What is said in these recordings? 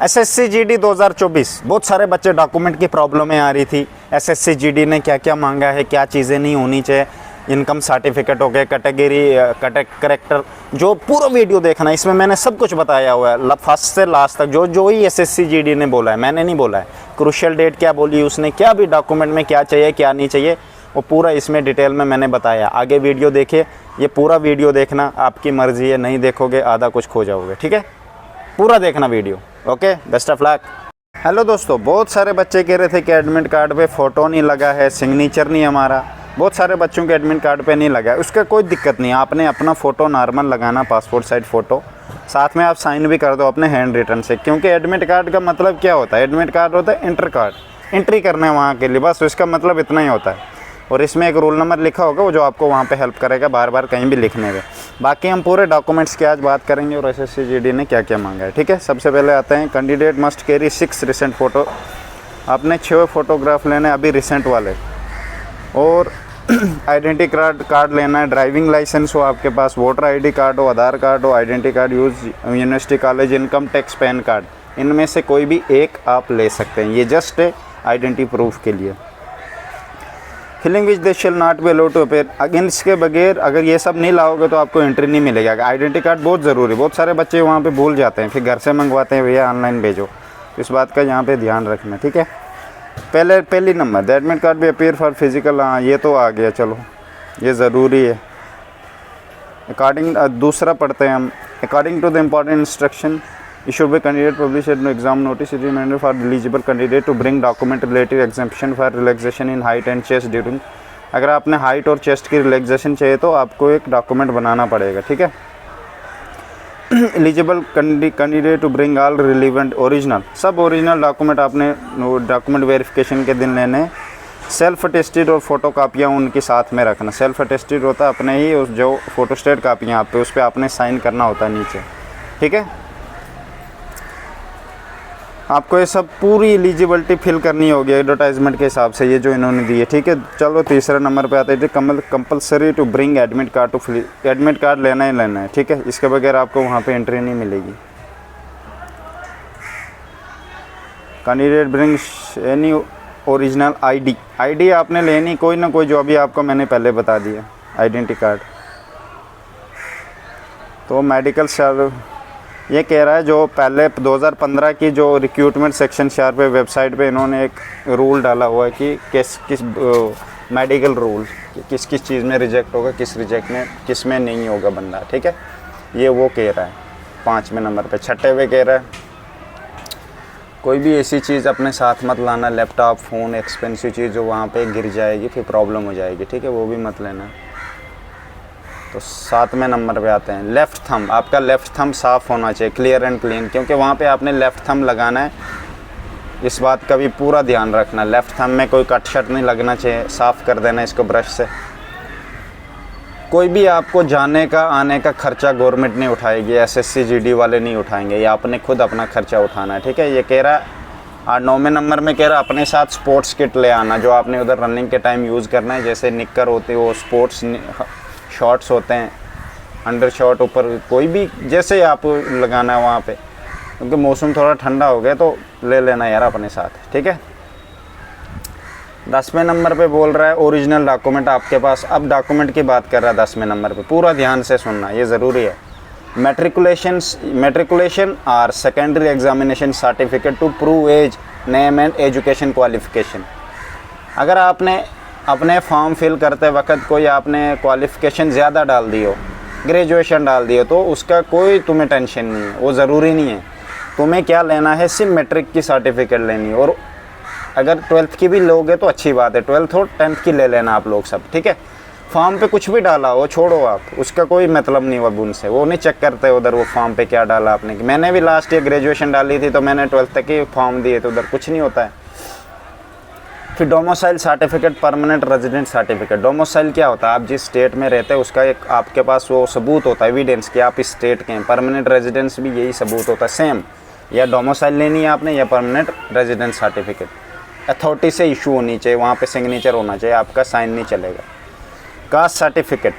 SSC GD 2024 बहुत सारे बच्चे डॉक्यूमेंट की प्रॉब्लमें आ रही थी। एसएससी जीडी ने क्या क्या मांगा है, क्या चीज़ें नहीं होनी चाहिए, इनकम सर्टिफिकेट हो गए, कैटेगरी करेक्टर, जो पूरा वीडियो देखना, इसमें मैंने सब कुछ बताया हुआ है फर्स्ट से लास्ट तक। जो ही एसएससी जीडी ने बोला है, मैंने नहीं बोला है। क्रूशियल डेट क्या बोली उसने, क्या भी डॉक्यूमेंट में क्या चाहिए क्या नहीं चाहिए, वो पूरा इसमें डिटेल में मैंने बताया। आगे वीडियो देखिए, ये पूरा वीडियो देखना, आपकी मर्ज़ी है, नहीं देखोगे आधा कुछ खो जाओगे। ठीक है, पूरा देखना video. Okay, best of luck. Hello दोस्तों, बहुत सारे बच्चे कह रहे थे कि एडमिट कार्ड पे फ़ोटो नहीं लगा है, सिग्नेचर नहीं हमारा। बहुत सारे बच्चों के एडमिट कार्ड पे नहीं लगा है, उसका कोई दिक्कत नहीं। आपने अपना फ़ोटो नॉर्मल लगाना, पासपोर्ट साइज़ फ़ोटो, साथ में आप साइन भी कर दो अपने हैंड रिटन से, क्योंकि एडमिट कार्ड का मतलब क्या होता है, एडमिट कार्ड होता है इंटर कार्ड, एंट्री करना है वहाँ के लिए, बस इसका मतलब इतना ही होता है। और इसमें एक रोल नंबर लिखा होगा, वो जो आपको वहाँ पे हेल्प करेगा बार बार कहीं भी लिखने में। बाकी हम पूरे डॉक्यूमेंट्स की आज बात करेंगे और एसएससी जीडी ने क्या क्या मांगा है। ठीक है, सबसे पहले आते हैं, candidate must carry 6 recent photo. आपने 6 फोटोग्राफ लेने अभी रिसेंट वाले, और आइडेंटिटी कार्ड लेना है, ड्राइविंग लाइसेंस हो आपके पास, वोटर आईडी कार्ड हो, आधार कार्ड हो, identity card use university college, income tax, pan card, इनमें से कोई भी एक आप ले सकते हैं। ये जस्ट आइडेंटिटी प्रूफ के लिए। Failing which they shall not be allowed to appear, again इसके बगैर अगर ये सब नहीं लाओगे तो आपको एंट्री नहीं मिलेगा। आइडेंटिटी कार्ड बहुत ज़रूरी, बहुत सारे बच्चे वहाँ पे भूल जाते हैं, फिर घर से मंगवाते हैं, भैया ऑनलाइन भेजो, इस बात का यहाँ पे ध्यान रखना। ठीक है, पहली नंबर, द एडमिट कार्ड भी अपेयर फॉर फिजिकल, हाँ ये तो आ गया, चलो ये ज़रूरी है। अकॉर्डिंग दूसरा पढ़ते हैं हम, according to the important instruction issued by candidate published in exam notice, it is recommended for eligible candidate to bring document related exemption for relaxation in height and chest during। अगर आपने height और chest की relaxation चाहिए तो आपको एक document बनाना पड़ेगा। ठीक है, eligible candidate to bring all relevant original, सब ओरिजिनल डॉक्यूमेंट आपने डॉक्यूमेंट वेरिफिकेशन के दिन लेने। सेल्फ अटेस्टेड और फोटो कापियाँ उनके साथ में रखना। सेल्फ अटेस्टेड होता है अपने ही, उस जो फोटोस्टेट कापियाँ आप पे, उस पर आपने साइन करना होता है नीचे। ठीक है, आपको ये सब पूरी एलिजिबिलिटी फिल करनी होगी एडवर्टाइजमेंट के हिसाब से, ये जो इन्होंने दी है। ठीक है, चलो तीसरे नंबर पे आते हैं, compulsory to bring admit card to fill, admit card लेना ही लेना है। ठीक है, इसके बगैर आपको वहाँ पे एंट्री नहीं मिलेगी। Candidate brings any original ID आपने लेनी कोई ना कोई, जो अभी आपको मैंने पहले बता दिया, आइडेंटिटी कार्ड। तो मेडिकल ये कह रहा है, जो पहले 2015 की जो रिक्रूटमेंट सेक्शन शार पे वेबसाइट पे इन्होंने एक रूल डाला हुआ है कि किस मेडिकल रूल किस चीज़ में रिजेक्ट होगा, किस में नहीं होगा बंदा। ठीक है, ये वो कह रहा है 5वें नंबर पे। छठे हुए कह रहा है, कोई भी ऐसी चीज़ अपने साथ मत लाना, लैपटॉप, फ़ोन, एक्सपेंसिव चीज़ जो वहाँ पे गिर जाएगी फिर प्रॉब्लम हो जाएगी। ठीक है, वो भी मत लेना। तो 7वें नंबर पे आते हैं, लेफ़्ट थंब, आपका लेफ़्ट थंब साफ़ होना चाहिए, क्लियर एंड क्लीन, क्योंकि वहाँ पे आपने लेफ़्ट थंब लगाना है। इस बात का भी पूरा ध्यान रखना, लेफ़्ट थंब में कोई कट शट नहीं लगना चाहिए, साफ़ कर देना इसको ब्रश से। कोई भी आपको जाने का आने का खर्चा गवर्नमेंट नहीं उठाएगी, एसएससी जीडी वाले नहीं उठाएंगे, ये आपने खुद अपना खर्चा उठाना है। ठीक है, ये कह रहा है। और 9वें नंबर में कह रहा है, अपने साथ स्पोर्ट्स किट ले आना, जो आपने उधर रनिंग के टाइम यूज़ करना है, जैसे निक्कर होती है वो स्पोर्ट्स शॉर्ट्स होते हैं, अंडर शॉर्ट, ऊपर कोई भी जैसे आप लगाना है वहाँ पे, क्योंकि मौसम थोड़ा ठंडा हो गया तो ले लेना यार अपने साथ। ठीक है, 10वें नंबर पे बोल रहा है ओरिजिनल डॉक्यूमेंट आपके पास। अब डॉक्यूमेंट की बात कर रहा है 10वें नंबर पे, पूरा ध्यान से सुनना, ये ज़रूरी है। मैट्रिकुलेशन और secondary examination certificate to prove age, name and education qualification. अगर आपने अपने फॉर्म फिल करते वक्त कोई आपने क्वालिफ़िकेशन ज़्यादा डाल दी हो, ग्रेजुएशन डाल दी हो, तो उसका कोई तुम्हें टेंशन नहीं है, वो ज़रूरी नहीं है। तुम्हें क्या लेना है, सिर्फ मैट्रिक की सर्टिफिकेट लेनी है, और अगर 12th की भी लोगे तो अच्छी बात है, 12th और 10th की ले लेना आप लोग सब। ठीक है, फॉर्म पे कुछ भी डाला हो छोड़ो आप, उसका कोई मतलब नहीं अब उनसे, वो नहीं चेक करते उधर वो फॉर्म पे क्या डाला आपने। मैंने भी लास्ट ईयर ग्रेजुएशन डाली थी तो मैंने 12th तक ही फॉर्म दिए, तो उधर कुछ नहीं होता है। फिर domicile certificate, permanent resident certificate. Domicile क्या होता है, आप जिस स्टेट में रहते हैं उसका एक आपके पास वो सबूत होता है, एविडेंस कि आप इस स्टेट के हैं। परमानेंट रेजिडेंस भी यही सबूत होता है सेम, या डोमिसाइल लेनी है आपने या परमानेंट रेजिडेंस सर्टिफिकेट। अथॉरिटी से इशू होनी चाहिए, वहाँ पे सिग्नेचर होना चाहिए, आपका साइन नहीं चलेगा। Caste certificate,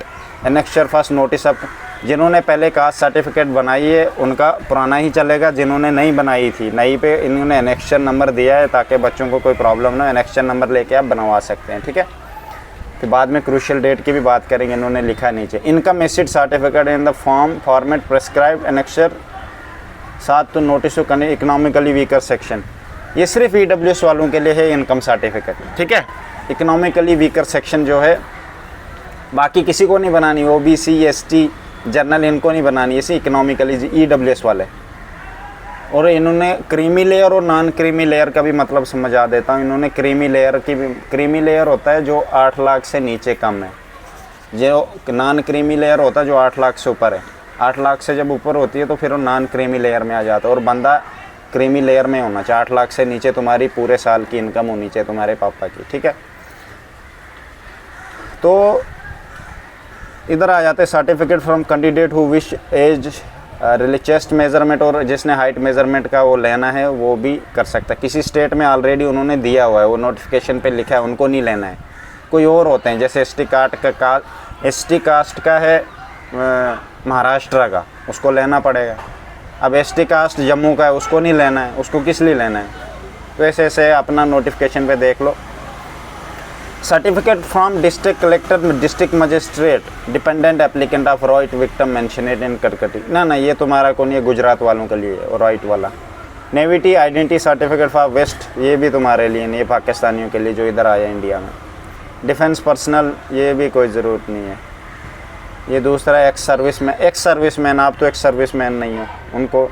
annexure first notice of जिन्होंने पहले कास्ट सर्टिफिकेट बनाई है उनका पुराना ही चलेगा, जिन्होंने नहीं बनाई थी नई पे इन्होंने एनेक्शन नंबर दिया है ताकि बच्चों को कोई प्रॉब्लम ना हो, एनेक्शन नंबर लेके आप बनवा सकते हैं, ठीक है। फिर बाद में क्रूशियल डेट की भी बात करेंगे, इन्होंने लिखा है नीचे, income asset certificate in the format prescribed annexure 7 to notice to economically weaker section. ये सिर्फ EWS वालों के लिए है इनकम सर्टिफिकेट, ठीक है। इकोनॉमिकली वीकर सेक्शन जो है बाकी किसी को नहीं बनानी, OBC ST जनरल इनको नहीं बनानी, इसी इकोनॉमिकली EWS वाले। और इन्होंने क्रीमी लेयर और नॉन क्रीमी लेयर का भी मतलब समझा देता हूँ। इन्होंने क्रीमी लेयर की भी, क्रीमी लेयर होता है जो 8 लाख से नीचे कम है, जो नॉन क्रीमी लेयर होता है जो 8 लाख से ऊपर है। 8 लाख से जब ऊपर होती है तो फिर वो नॉन क्रीमी लेयर में आ जाता है, और बंदा क्रीमी लेयर में होना चाहिए। 8 लाख से नीचे तुम्हारी पूरे साल की इनकम होनी चाहिए तुम्हारे पापा की, ठीक है। तो इधर आ जाते हैं certificate from candidate who wish as chest measurement, और जिसने हाइट मेजरमेंट का वो लेना है वो भी कर सकता है। किसी स्टेट में ऑलरेडी उन्होंने दिया हुआ है, वो नोटिफिकेशन पे लिखा है, उनको नहीं लेना है। कोई और होते हैं जैसे ST कास्ट का है महाराष्ट्र का, उसको लेना पड़ेगा। अब ST कास्ट जम्मू का है, उसको नहीं लेना है, उसको किस लिए लेना है। तो ऐसे ऐसे अपना नोटिफिकेशन पे देख लो। Certificate from district collector district magistrate dependent applicant of right victim mentioned in कटकटी, ना ये तुम्हारा कौन, ये गुजरात वालों के लिए और राइट वाला। Naivety identity certificate for waste, ये भी तुम्हारे लिए नहीं, ये पाकिस्तानियों के लिए जो इधर आया इंडिया में। डिफेंस पर्सनल, ये भी कोई ज़रूरत नहीं है। ये दूसरा एक्स सर्विसमैन, आप तो एक्स सर्विसमैन नहीं हो, उनको।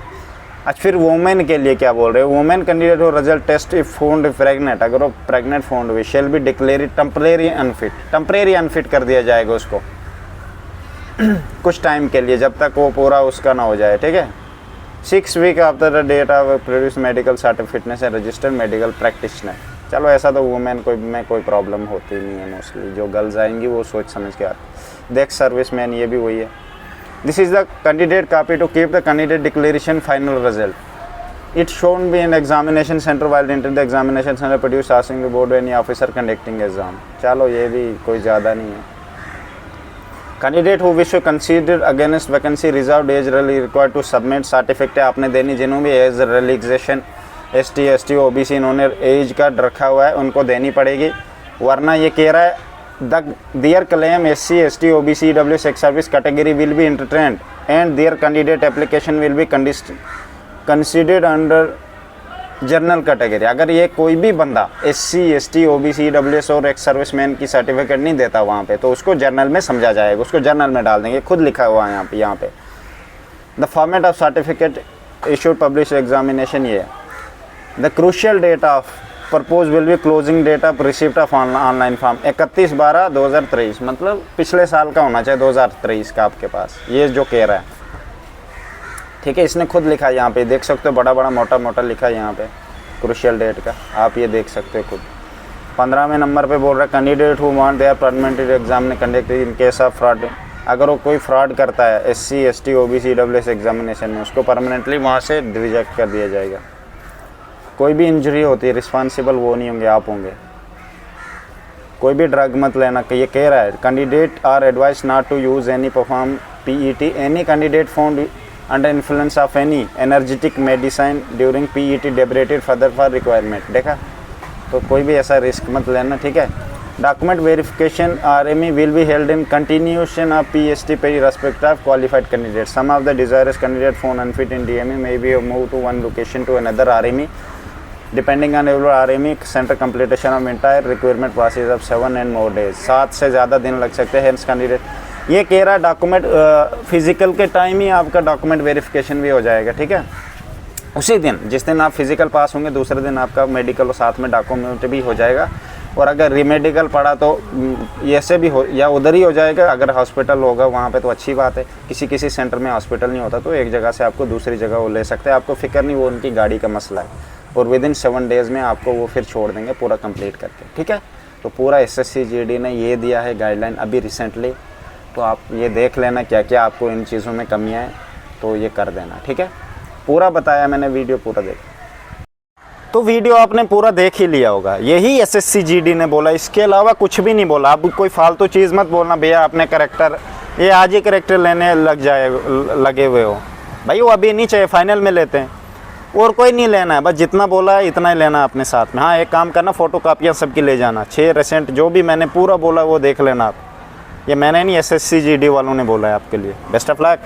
अच्छा, फिर वुमेन के लिए क्या बोल रहे हो, वुमेन कैंडिडेट हो result test if found pregnant, अगर वो प्रेग्नेंट फाउंड हुई shall be declare temporary unfit कर दिया जाएगा उसको कुछ टाइम के लिए, जब तक वो पूरा उसका ना हो जाए, ठीक है। 6 week after the date of produce medical certificates and registered medical practitioner. चलो ऐसा तो वुमेन में कोई प्रॉब्लम होती नहीं है, मोस्टली जो गर्ल्स आएंगी वो सोच समझ के आती। देख सर्विसमैन, ये भी वही है। This is the candidate copy to keep the candidate declaration final result. It shown be in examination center while enter the examination center produce asking the board any officer conducting exam. चलो ये भी कोई ज़्यादा नहीं है। Candidate who wish to consider against vacancy reserved age required to submit certificate आपने देनी, जिन्होंने भी एज रिलैक्सेशन ST OBC इन्होंने एज का रखा हुआ है उनको देनी पड़ेगी, वरना ये कह रहा है their claim SC, ST, OBC, EWS, ex service category will be entertained and their candidate application will be considered under general category. अगर ये कोई भी बंदा SC, ST, OBC, EWS और एक्स सर्विसमैन की सर्टिफिकेट नहीं देता वहाँ पे, तो उसको जर्नल में समझा जाएगा, उसको जर्नल में डाल देंगे, खुद लिखा हुआ है यहाँ पे। The format of certificate issued publish examination, ये the crucial date of propose will be closing date of receipt of online form 31/12/2023, मतलब पिछले साल का होना चाहिए 2023 का आपके पास, ये जो कह रहा है, ठीक है। इसने खुद लिखा है यहाँ पे, देख सकते हो, बड़ा मोटा लिखा है यहाँ पे क्रूशियल डेट का, आप ये देख सकते हो खुद। 15वें नंबर पे बोल रहा है candidate who want their permanent exam ने conduct in case of fraud, अगर वो कोई फ्रॉड करता है SC, ST, OBC, EWS examination में, उसको परमानेंटली वहाँ से रिजेक्ट कर दिया जाएगा। कोई भी इंजरी होती है रिस्पॉन्सिबल वो नहीं होंगे, आप होंगे। कोई भी ड्रग मत लेना, ये कह रहा है candidate are advised not to use any perform PET any candidate found under influence of any energetic medicine during PET debarred further for requirement, देखा। तो कोई भी ऐसा रिस्क मत लेना, ठीक है। Document verification RME will be held in continuation of PST पे respect of qualified candidate, some of the desirous candidate found unfit in DME may be move to one location to another RME depending on every RME centre completion of entire requirement process of 7 and more days, 7 से ज़्यादा दिन लग सकते हैं। Hence candidate ये कह रहा है डॉक्यूमेंट फिजिकल के टाइम ही आपका डॉक्यूमेंट वेरिफिकेशन भी हो जाएगा, ठीक है। उसी दिन जिस दिन आप फिजिकल पास होंगे दूसरे दिन आपका मेडिकल और साथ में डॉक्यूमेंट भी हो जाएगा। और अगर रीमेडिकल पड़ा तो ऐसे भी हो या उधर ही हो जाएगा, अगर हॉस्पिटल होगा वहाँ पे तो अच्छी बात है। किसी सेंटर में हॉस्पिटल नहीं होता तो एक जगह से आपको दूसरी जगह वो ले सकते हैं, आपको फिक्र नहीं, वो उनकी गाड़ी का मसला है। और विदिन 7 डेज़ में आपको वो फिर छोड़ देंगे पूरा कंप्लीट करके, ठीक है। तो पूरा SSC GD ने ये दिया है गाइडलाइन अभी रिसेंटली, तो आप ये देख लेना क्या क्या आपको इन चीज़ों में कमियाँ हैं, तो ये कर देना, ठीक है। पूरा बताया मैंने, वीडियो पूरा देख, तो वीडियो आपने पूरा देख ही लिया होगा। यही SSC GD ने बोला, इसके अलावा कुछ भी नहीं बोला। अब कोई फालतू चीज़ मत बोलना भैया आपने करेक्टर ये आज ही करेक्टर लेने लगे हुए हो भाई, वो अभी नहीं चाहिए, फाइनल में लेते हैं। और कोई नहीं लेना है, बस जितना बोला है इतना ही लेना है अपने साथ में। हाँ एक काम करना, फ़ोटो कापियाँ सबकी ले जाना, 6 रिसेंट जो भी मैंने पूरा बोला वो देख लेना आप। ये मैंने नहीं, SSC GD वालों ने बोला है आपके लिए। Best of luck.